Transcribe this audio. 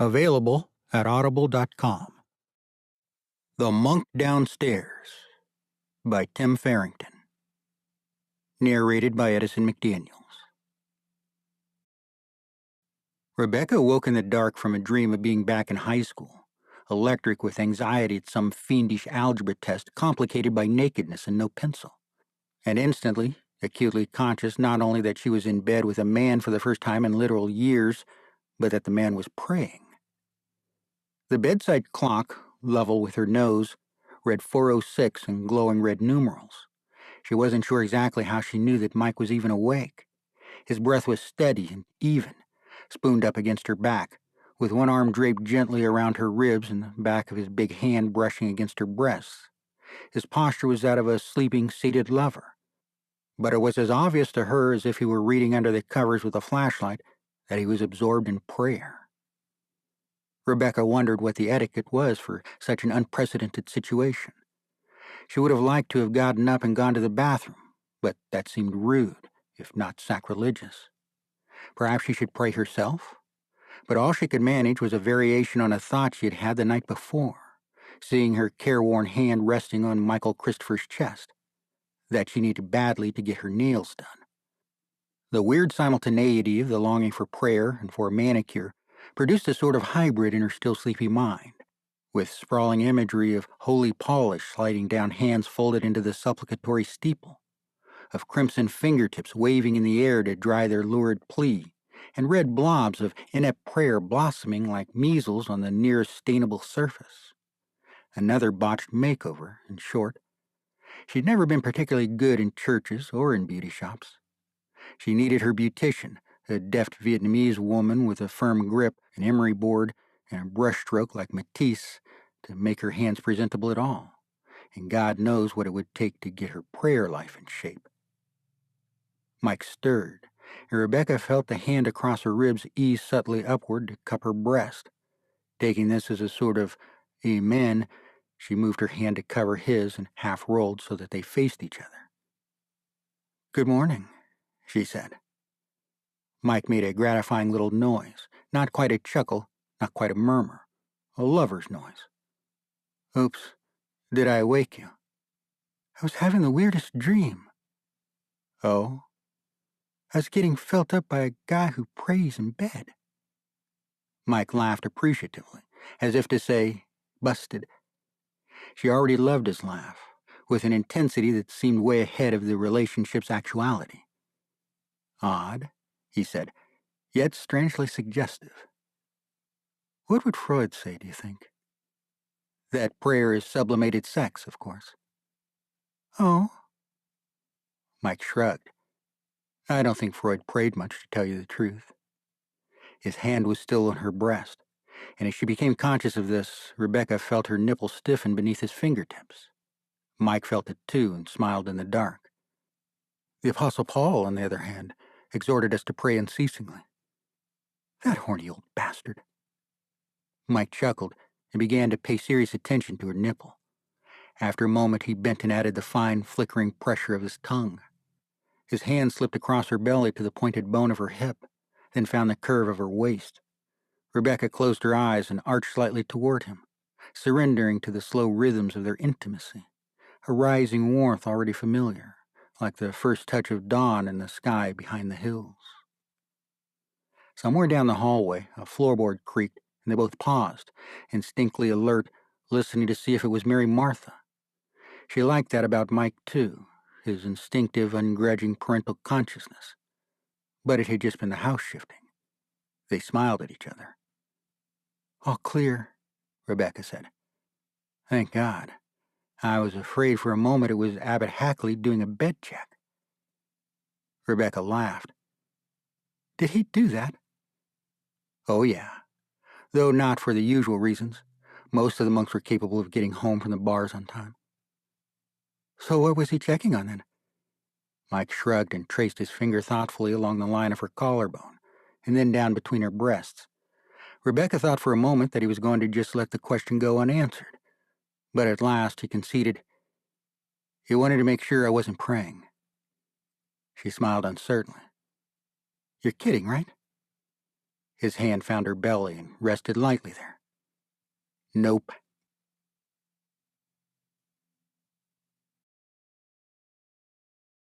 Available at audible.com. The Monk Downstairs by Tim Farrington. Narrated by Edison McDaniels. Rebecca woke in the dark from a dream of being back in high school, electric with anxiety at some fiendish algebra test complicated by nakedness and no pencil, and instantly, acutely conscious not only that she was in bed with a man for the first time in literal years, but that the man was praying. The bedside clock, level with her nose, read 4:06 in glowing red numerals. She wasn't sure exactly how she knew that Mike was even awake. His breath was steady and even, spooned up against her back, with one arm draped gently around her ribs and the back of his big hand brushing against her breasts. His posture was that of a sleeping, seated lover. But it was as obvious to her as if he were reading under the covers with a flashlight that he was absorbed in prayer. Rebecca wondered what the etiquette was for such an unprecedented situation. She would have liked to have gotten up and gone to the bathroom, but that seemed rude, if not sacrilegious. Perhaps she should pray herself? But all she could manage was a variation on a thought she had had the night before, seeing her careworn hand resting on Michael Christopher's chest, that she needed badly to get her nails done. The weird simultaneity of the longing for prayer and for a manicure produced a sort of hybrid in her still sleepy mind, with sprawling imagery of holy polish sliding down hands folded into the supplicatory steeple, of crimson fingertips waving in the air to dry their lurid plea, and red blobs of inept prayer blossoming like measles on the nearest stainable surface. Another botched makeover, in short. She'd never been particularly good in churches or in beauty shops. She needed her beautician, a deft Vietnamese woman with a firm grip, an emery board, and a brushstroke like Matisse to make her hands presentable at all, and God knows what it would take to get her prayer life in shape. Mike stirred, and Rebecca felt the hand across her ribs ease subtly upward to cup her breast. Taking this as a sort of amen, she moved her hand to cover his and half-rolled so that they faced each other. "Good morning," she said. Mike made a gratifying little noise, not quite a chuckle, not quite a murmur, a lover's noise. "Oops, did I wake you?" "I was having the weirdest dream." "Oh?" "I was getting felt up by a guy who prays in bed." Mike laughed appreciatively, as if to say, "Busted." She already loved his laugh, with an intensity that seemed way ahead of the relationship's actuality. "Odd," he said, "yet strangely suggestive." "What would Freud say, do you think?" "That prayer is sublimated sex, of course." "Oh?" Mike shrugged. "I don't think Freud prayed much, to tell you the truth." His hand was still on her breast, and as she became conscious of this, Rebecca felt her nipple stiffen beneath his fingertips. Mike felt it too and smiled in the dark. The Apostle Paul, on the other hand, exhorted us to pray unceasingly. That horny old bastard. Mike chuckled and began to pay serious attention to her nipple. After a moment, he bent and added the fine, flickering pressure of his tongue. His hand slipped across her belly to the pointed bone of her hip, then found the curve of her waist. Rebecca closed her eyes and arched slightly toward him, surrendering to the slow rhythms of their intimacy, a rising warmth already familiar, like the first touch of dawn in the sky behind the hills. Somewhere down the hallway, a floorboard creaked, and they both paused, instinctively alert, listening to see if it was Mary Martha. She liked that about Mike, too, his instinctive, ungrudging parental consciousness. But it had just been the house shifting. They smiled at each other. "All clear," Rebecca said. "Thank God. I was afraid for a moment it was Abbot Hackley doing a bed check." Rebecca laughed. "Did he do that?" "Oh, yeah. Though not for the usual reasons. Most of the monks were capable of getting home from the bars on time." "So what was he checking on then?" Mike shrugged and traced his finger thoughtfully along the line of her collarbone, and then down between her breasts. Rebecca thought for a moment that he was going to just let the question go unanswered, but at last he conceded, "He wanted to make sure I wasn't praying." She smiled uncertainly. "You're kidding, right?" His hand found her belly and rested lightly there. Nope,